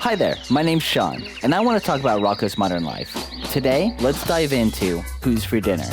Hi there, my name's Sean, and I want to talk about Rocko's Modern Life. Today, let's dive into Who's for Dinner.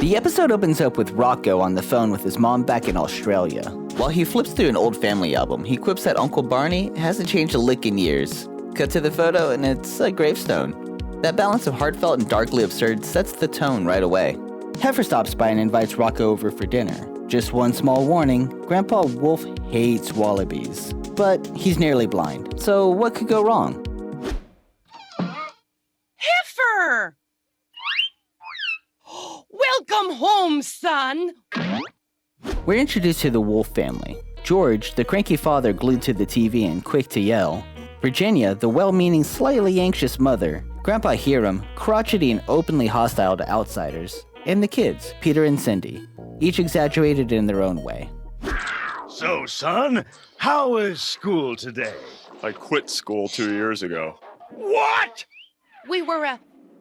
The episode opens up with Rocko on the phone with his mom back in Australia. While he flips through an old family album, he quips that Uncle Barney hasn't changed a lick in years. Cut to the photo, and it's a gravestone. That balance of heartfelt and darkly absurd sets the tone right away. Heffer stops by and invites Rocko over for dinner. Just one small warning, Grandpa Wolfe hates wallabies, but he's nearly blind, so what could go wrong? Heffer! Welcome home, son! We're introduced to the Wolfe family. George, the cranky father glued to the TV and quick to yell. Virginia, the well-meaning, slightly anxious mother. Grandpa Hiram, crotchety and openly hostile to outsiders. And the kids, Peter and Cindy, each exaggerated in their own way. So, son, how was school today? I quit school 2 years ago. What? We were,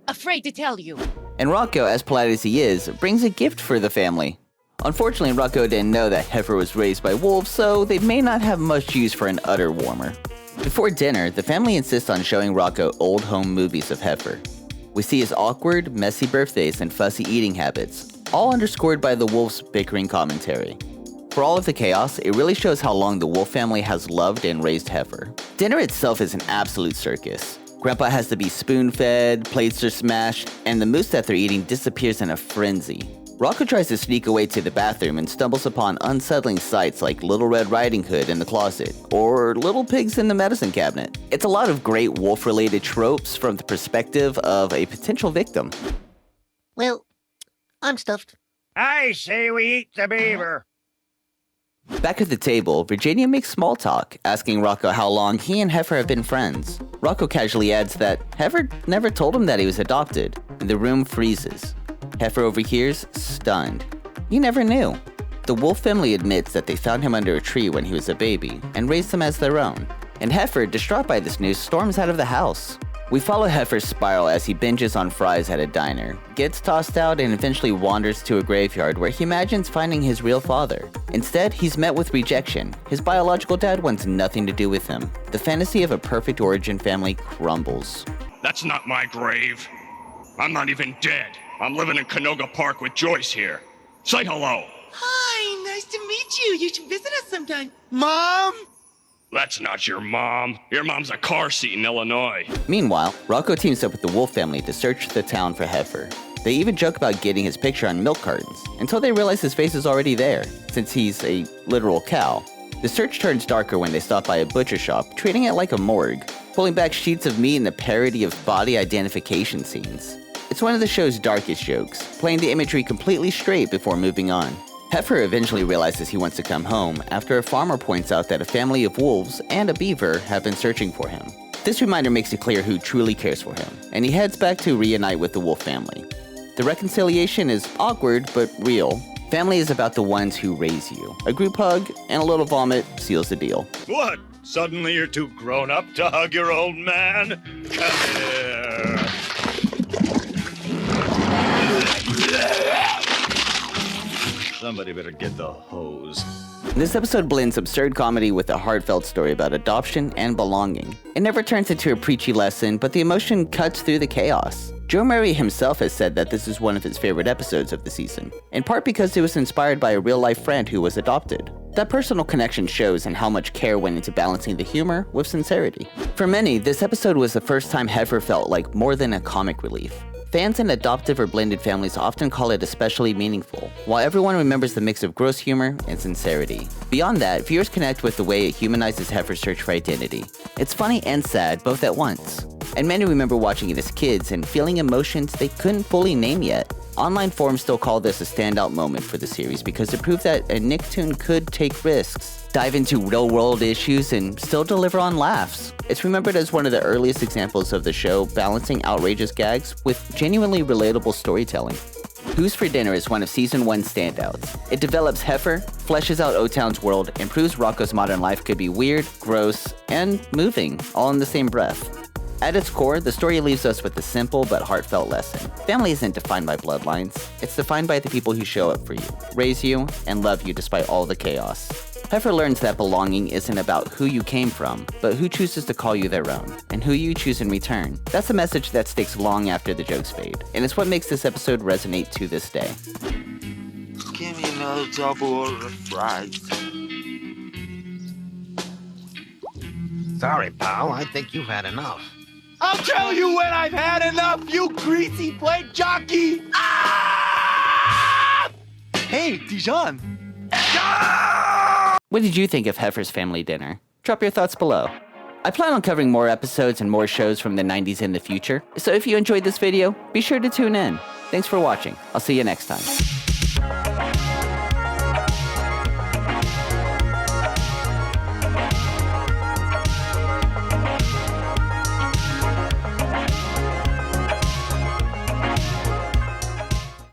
afraid to tell you. And Rocko, as polite as he is, brings a gift for the family. Unfortunately, Rocko didn't know that Heffer was raised by wolves, so they may not have much use for an udder warmer. Before dinner, the family insists on showing Rocko old home movies of Heffer. We see his awkward, messy birthdays and fussy eating habits, all underscored by the Wolf's bickering commentary. For all of the chaos, it really shows how long the Wolfe family has loved and raised Heffer. Dinner itself is an absolute circus. Grandpa has to be spoon-fed, plates are smashed, and the moose that they're eating disappears in a frenzy. Rocko tries to sneak away to the bathroom and stumbles upon unsettling sights like Little Red Riding Hood in the closet, or little pigs in the medicine cabinet. It's a lot of great wolf-related tropes from the perspective of a potential victim. Well, I'm stuffed. I say we eat the beaver. Back at the table, Virginia makes small talk, asking Rocko how long he and Heffer have been friends. Rocko casually adds that Heffer never told him that he was adopted, and the room freezes. Heffer overhears, stunned. He never knew. The Wolfe family admits that they found him under a tree when he was a baby and raised him as their own. And Heffer, distraught by this news, storms out of the house. We follow Heffer's spiral as he binges on fries at a diner, gets tossed out, and eventually wanders to a graveyard where he imagines finding his real father. Instead, he's met with rejection. His biological dad wants nothing to do with him. The fantasy of a perfect origin family crumbles. That's not my grave. I'm not even dead. I'm living in Canoga Park with Joyce here. Say hello. Hi, nice to meet you. You should visit us sometime. Mom? That's not your mom. Your mom's a car seat in Illinois. Meanwhile, Rocko teams up with the Wolfe family to search the town for Heffer. They even joke about getting his picture on milk cartons, until they realize his face is already there, since he's a literal cow. The search turns darker when they stop by a butcher shop, treating it like a morgue, pulling back sheets of meat in a parody of body identification scenes. It's one of the show's darkest jokes, playing the imagery completely straight before moving on. Heffer eventually realizes he wants to come home after a farmer points out that a family of wolves and a beaver have been searching for him. This reminder makes it clear who truly cares for him, and he heads back to reunite with the Wolfe family. The reconciliation is awkward but real. Family is about the ones who raise you. A group hug and a little vomit seals the deal. What? Suddenly you're too grown up to hug your old man? Come here. Somebody better get the hose. This episode blends absurd comedy with a heartfelt story about adoption and belonging. It never turns into a preachy lesson, but the emotion cuts through the chaos. Joe Murray himself has said that this is one of his favorite episodes of the season, in part because it was inspired by a real-life friend who was adopted. That personal connection shows in how much care went into balancing the humor with sincerity. For many, this episode was the first time Heffer felt like more than a comic relief. Fans in adoptive or blended families often call it especially meaningful, while everyone remembers the mix of gross humor and sincerity. Beyond that, viewers connect with the way it humanizes Heffer's search for identity. It's funny and sad both at once. And many remember watching it as kids and feeling emotions they couldn't fully name yet. Online forums still call this a standout moment for the series because it proved that a Nicktoon could take risks, dive into real-world issues, and still deliver on laughs. It's remembered as one of the earliest examples of the show balancing outrageous gags with genuinely relatable storytelling. Who's for Dinner is one of Season 1's standouts. It develops Heffer, fleshes out O-Town's world, and proves Rocko's modern life could be weird, gross, and moving, all in the same breath. At its core, the story leaves us with a simple but heartfelt lesson. Family isn't defined by bloodlines. It's defined by the people who show up for you, raise you, and love you despite all the chaos. Heffer learns that belonging isn't about who you came from, but who chooses to call you their own, and who you choose in return. That's a message that sticks long after the jokes fade, and it's what makes this episode resonate to this day. Give me another double order of fries. Sorry, pal. I think you've had enough. I'll tell you when I've had enough, you greasy plate jockey! Ah! Hey, Dijon. What did you think of Heffer's family dinner? Drop your thoughts below. I plan on covering more episodes and more shows from the 90s in the future, so if you enjoyed this video, be sure to tune in. Thanks for watching. I'll see you next time.